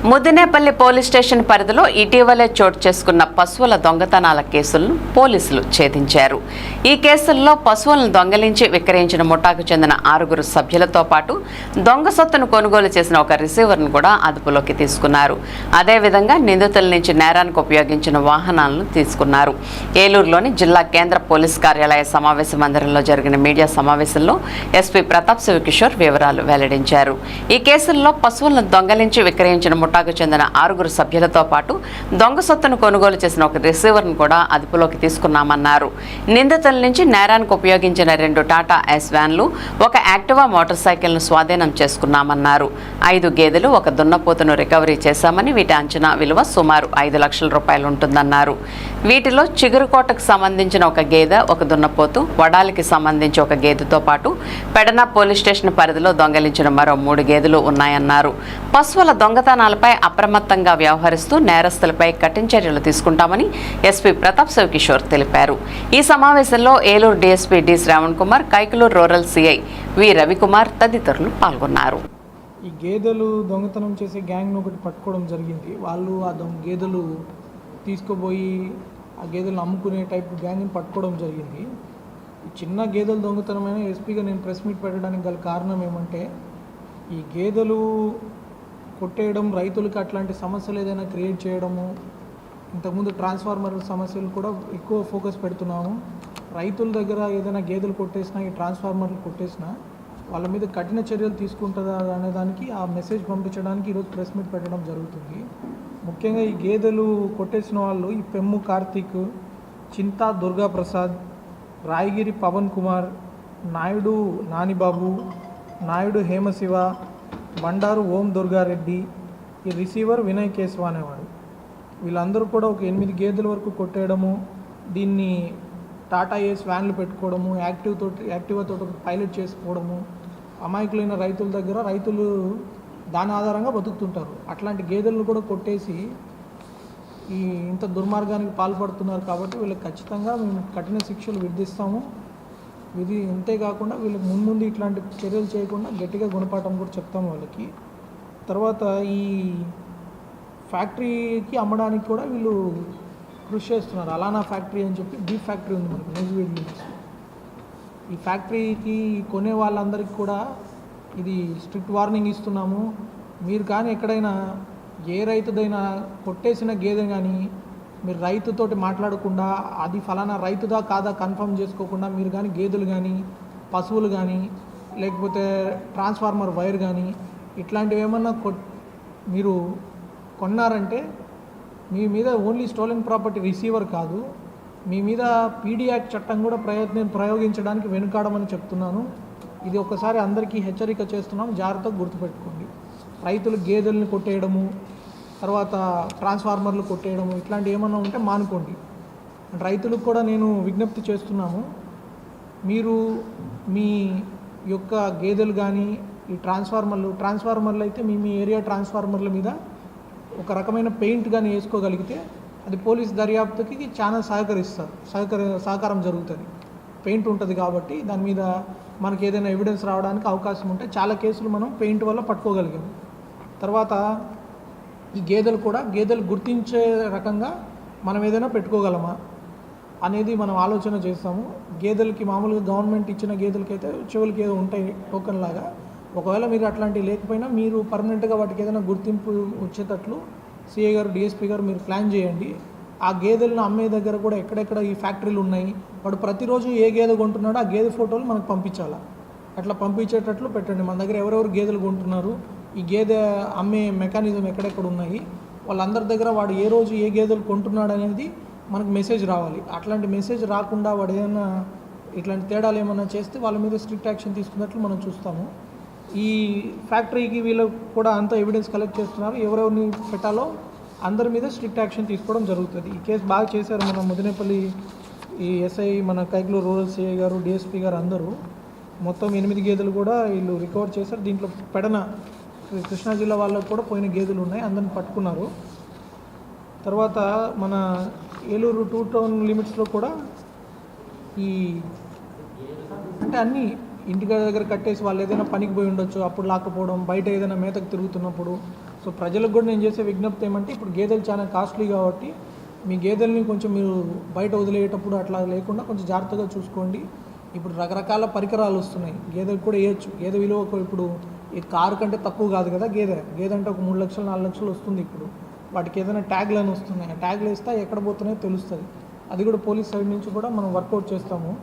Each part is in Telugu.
ముదినేపల్లి పోలీస్ స్టేషన్ పరిధిలో ఇటీవలే చోటు చేసుకున్న పశువుల దొంగతనాల కేసులను పోలీసులు ఛేదించారు. ఈ కేసుల్లో పశువులను దొంగలించి విక్రయించిన ముఠాకు చెందిన 6 సభ్యులతో పాటు దొంగ సొత్తును కొనుగోలు చేసిన ఒక రిసీవర్ను కూడా అదుపులోకి తీసుకున్నారు. అదేవిధంగా నిందితుల నుంచి నేరానికి ఉపయోగించిన వాహనాలను తీసుకున్నారు. ఏలూరులోని జిల్లా కేంద్ర పోలీస్ కార్యాలయ సమావేశ మందిరంలో జరిగిన మీడియా సమావేశంలో ఎస్పీ ప్రతాప్ శివకిషోర్ వివరాలు వెల్లడించారు. ఈ కేసుల్లో పశువులను దొంగలించి విక్రయించిన ముఠాకు చెందిన 6 సభ్యులతో పాటు దొంగ సొత్తును కొనుగోలు చేసిన ఒక రిసీవర్ను కూడా అదుపులోకి తీసుకున్నామన్నారు. నిందితుల నుంచి నేరానికి ఉపయోగించిన 2 టాటా ఎస్ వ్యాన్లు, ఒక యాక్టివా మోటార్ సైకిల్ను స్వాధీనం చేసుకున్నామన్నారు. 5 గేదెలు, ఒక దున్నపోతును రికవరీ చేశామని, వీటి అంచనా విలువ సుమారు 5 లక్షల రూపాయలు ఉంటుందన్నారు. వీటిలో చిగురుకోటకు సంబంధించిన ఒక గేదె, ఒక దున్నపోతు, వడాలికి సంబంధించి ఒక గేదెతో పాటు పెడన పోలీస్ స్టేషన్ పరిధిలో దొంగలించిన మరో 3 గేదెలు ఉన్నాయన్నారు. పశువుల దొంగతనాలపై అప్రమత్తంగా వ్యవహరిస్తూ నేరస్తులపై కఠిన చర్యలు తీసుకుంటామని ఎస్పీ ప్రతాప్ శివకిషోర్ తెలిపారు. ఈ సమావేశంలో Eluru DSP D Sravan Kumar, Kaikaluru rural CI V Ravikumar తదితరులు పాల్గొన్నారు. ఈ గేదెలు దొంగతనం చేసే గ్యాంగ్ను ఒకటి పట్టుకోవడం జరిగింది. వాళ్ళు ఆ గేదెలు తీసుకుపోయి ఆ గేదెలను అమ్ముకునే టైప్ గ్యాంగ్ని పట్టుకోవడం జరిగింది. ఈ చిన్న గేదెలు దొంగతనమైన ఎస్పీగా నేను ప్రెస్ మీట్ పెట్టడానికి గల కారణం ఏమంటే, ఈ గేదెలు కొట్టేయడం, రైతులకు అట్లాంటి సమస్యలు ఏదైనా క్రియేట్ చేయడము, ఇంతకుముందు ట్రాన్స్ఫార్మర్ సమస్యలు కూడా ఎక్కువ ఫోకస్ పెడుతున్నాము. రైతుల దగ్గర ఏదైనా గేదెలు కొట్టేసినా, ఈ ట్రాన్స్ఫార్మర్లు కొట్టేసినా వాళ్ళ మీద కఠిన చర్యలు తీసుకుంటుందా అనే దానికి ఆ మెసేజ్ పంపించడానికి ఈరోజు ప్రెస్ మీట్ పెట్టడం జరుగుతుంది. ముఖ్యంగా ఈ గేదెలు కొట్టేసిన వాళ్ళు ఈ పెమ్ము కార్తీక్, చింతా దుర్గాప్రసాద్, రాయగిరి పవన్ కుమార్, నాయుడు నానిబాబు, నాయుడు హేమశివ, బండారు ఓం దుర్గారెడ్డి, ఈ రిసీవర్ వినయ్ కేశవ అనేవాడు. వీళ్ళందరూ కూడా ఒక 8 గేదెల వరకు కొట్టేయడము, దీన్ని టాటా ఏస్ వ్యాన్లు పెట్టుకోవడము, యాక్టివాతో పైలట్ చేసుకోవడము, అమాయకులైన రైతుల దగ్గర రైతులు దాని ఆధారంగా బతుకుతుంటారు. అట్లాంటి గేదెలను కూడా కొట్టేసి ఈ ఇంత దుర్మార్గానికి పాల్పడుతున్నారు. కాబట్టి వీళ్ళకి ఖచ్చితంగా మేము కఠిన శిక్షలు విధిస్తాము. అంతేకాకుండా వీళ్ళకి ముందు ఇట్లాంటి చర్యలు చేయకుండా గట్టిగా గుణపాఠం కూడా చెప్తాము వాళ్ళకి. తర్వాత ఈ ఫ్యాక్టరీకి అమ్మడానికి కూడా వీళ్ళు కృషి చేస్తున్నారు. అలానా ఫ్యాక్టరీ అని చెప్పి బీఫ్ ఫ్యాక్టరీ ఉంది మనకి నూజివీడ్ లిమిట్స్. ఈ ఫ్యాక్టరీకి కొనే వాళ్ళందరికీ కూడా ఇది స్ట్రిక్ట్ వార్నింగ్ ఇస్తున్నాము. మీరు కానీ ఎక్కడైనా ఏ రైతుదైనా కొట్టేసిన గేదె కానీ మీరు రైతుతోటి మాట్లాడకుండా, అది ఫలానా రైతుదా కాదా కన్ఫర్మ్ చేసుకోకుండా మీరు కానీ గేదెలు కానీ, పశువులు కానీ, లేకపోతే ట్రాన్స్ఫార్మర్ వైర్ కానీ ఇట్లాంటివి ఏమన్నా మీరు కొన్నారంటే మీ మీద ఓన్లీ స్టోలెన్ ప్రాపర్టీ రిసీవర్ కాదు, మీ మీద పీడీ యాక్ట్ చట్టం కూడా ప్రయోగించడానికి వెనుకాడమని చెప్తున్నాను. ఇది ఒక్కసారి అందరికీ హెచ్చరిక చేస్తున్నాం, జాగ్రత్తగా గుర్తుపెట్టుకోండి. రైతులు గేదెలను కొట్టేయడము, తర్వాత ట్రాన్స్ఫార్మర్లు కొట్టేయడము ఇట్లాంటివి ఏమన్నా ఉంటే మానుకోండి. రైతులకు కూడా నేను విజ్ఞప్తి చేస్తున్నాము, మీరు మీ యొక్క గేదెలు కానీ ఈ ట్రాన్స్ఫార్మర్లు అయితే మీ ఏరియా ట్రాన్స్ఫార్మర్ల మీద ఒక రకమైన పెయింట్ కానీ వేసుకోగలిగితే అది పోలీస్ దర్యాప్తుకి చాలా సహకారం జరుగుతుంది. పెయింట్ ఉంటుంది కాబట్టి దాని మీద మనకి ఏదైనా ఎవిడెన్స్ రావడానికి అవకాశం ఉంటే చాలా కేసులు మనం పెయింట్ వల్ల పట్టుకోగలిగాము. తర్వాత ఈ గేదెలు గుర్తించే రకంగా మనం ఏదైనా పెట్టుకోగలమా అనేది మనం ఆలోచన చేస్తాము. గేదెలకి మామూలుగా గవర్నమెంట్ ఇచ్చిన గేదెలకైతే చెవులకి ఏదో ఉంటాయి టోకెన్ లాగా. ఒకవేళ మీరు అట్లాంటివి లేకపోయినా మీరు పర్మనెంట్గా వాటికి ఏదైనా గుర్తింపు వచ్చేటట్లు సిఐ గారు, డిఎస్పీ గారు మీరు ప్లాన్ చేయండి. ఆ గేదెలను అమ్మే దగ్గర కూడా ఎక్కడెక్కడ ఈ ఫ్యాక్టరీలు ఉన్నాయి, వాడు ప్రతిరోజు ఏ గేదె కొంటున్నాడో ఆ గేదె ఫోటోలు మనకు పంపించాలా. అట్లా పంపించేటట్లు పెట్టండి. మన దగ్గర ఎవరెవరు గేదెలు కొంటున్నారు, ఈ గేదె అమ్మే మెకానిజం ఎక్కడెక్కడ ఉన్నాయి, వాళ్ళందరి దగ్గర వాడు ఏ రోజు ఏ గేదెలు కొంటున్నాడు అనేది మనకు మెసేజ్ రావాలి. అట్లాంటి మెసేజ్ రాకుండా వాడు ఏదైనా ఇట్లాంటి తేడాలు ఏమైనా చేస్తే వాళ్ళ మీద స్ట్రిక్ట్ యాక్షన్ తీసుకున్నట్లు మనం చూస్తాము. ఈ ఫ్యాక్టరీకి వీళ్ళు కూడా అంత ఎవిడెన్స్ కలెక్ట్ చేస్తున్నారు. ఎవరెవరిని పెట్టాలో అందరి మీద స్ట్రిక్ట్ యాక్షన్ తీసుకోవడం జరుగుతుంది. ఈ కేసు బాగా చేశారు మన ముదినేపల్లి ఈ ఎస్ఐ, మన కైకలూరు రూరల్ సిఐ గారు, డిఎస్పీ గారు అందరూ. మొత్తం 8 గేదెలు కూడా వీళ్ళు రికవర్ చేశారు. దీంట్లో పెడన కృష్ణా జిల్లా వాళ్ళకు కూడా పోయిన గేదెలు ఉన్నాయి, అందరిని పట్టుకున్నారు. తర్వాత మన ఏలూరు 2 టౌన్ లిమిట్స్లో కూడా ఈ అంటే అన్నీ ఇంటి దగ్గర కట్టేసి వాళ్ళు ఏదైనా పనికి పోయి ఉండొచ్చు, అప్పుడు లాక్కపోవడం, బయట ఏదైనా మేతకు తిరుగుతున్నప్పుడు. సో సో ప్రజలకు కూడా నేను చేసే విజ్ఞప్తి ఏమంటే ఇప్పుడు గేదెలు చాలా కాస్ట్లీ కాబట్టి మీ గేదెల్ని కొంచెం మీరు బయట వదిలేటప్పుడు అట్లా లేకుండా కొంచెం జాగ్రత్తగా చూసుకోండి. ఇప్పుడు రకరకాల పరికరాలు వస్తున్నాయి, గేదెలు కూడా వేయచ్చు. గేదె విలువ ఇప్పుడు ఈ కారు కంటే తక్కువ కాదు కదా గేదె అంటే ఒక 3 లక్షలు 4 లక్షలు వస్తుంది. ఇప్పుడు వాటికి ఏదైనా ట్యాగ్లు అని వస్తున్నాయి, ఆ ట్యాగ్లు వేస్తే ఎక్కడ పోతున్నాయో తెలుస్తుంది. అది కూడా పోలీస్ సైడ్ నుంచి కూడా మనం వర్కౌట్ చేస్తాము.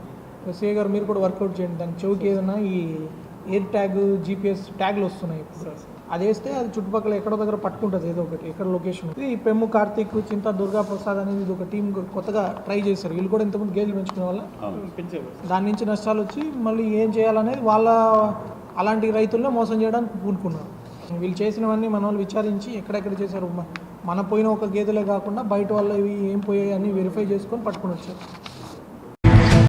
ఎస్ఐ గారు మీరు కూడా వర్కౌట్ చేయండి. దాని చెవికి ఏదైనా ఈ ఎయిర్ ట్యాగ్ GPS ట్యాగ్లు వస్తున్నాయి ఇప్పుడు, అది వేస్తే అది చుట్టుపక్కల ఎక్కడో దగ్గర పట్టుకుంటుంది ఏదో ఒకటి, ఎక్కడ లొకేషన్. ఇది పెమ్ము కార్తీక్, చింత దుర్గా ప్రసాద్ అనేది ఇది ఒక టీం కొత్తగా ట్రై చేశారు. వీళ్ళు కూడా ఇంతకుముందు గేదెలు పెంచుకునే వల్ల దాని నుంచి నష్టాలు వచ్చి మళ్ళీ ఏం చేయాలనేది వాళ్ళ అలాంటి రైతుల్లో మోసం చేయడానికి పూనుకున్నారు. వీళ్ళు చేసినవన్నీ మన వాళ్ళు విచారించి ఎక్కడెక్కడ చేశారు, మన పోయిన ఒక గేదెలే కాకుండా బయట వాళ్ళు ఇవి ఏం పోయాయి అని వెరిఫై చేసుకొని పట్టుకుని వచ్చారు.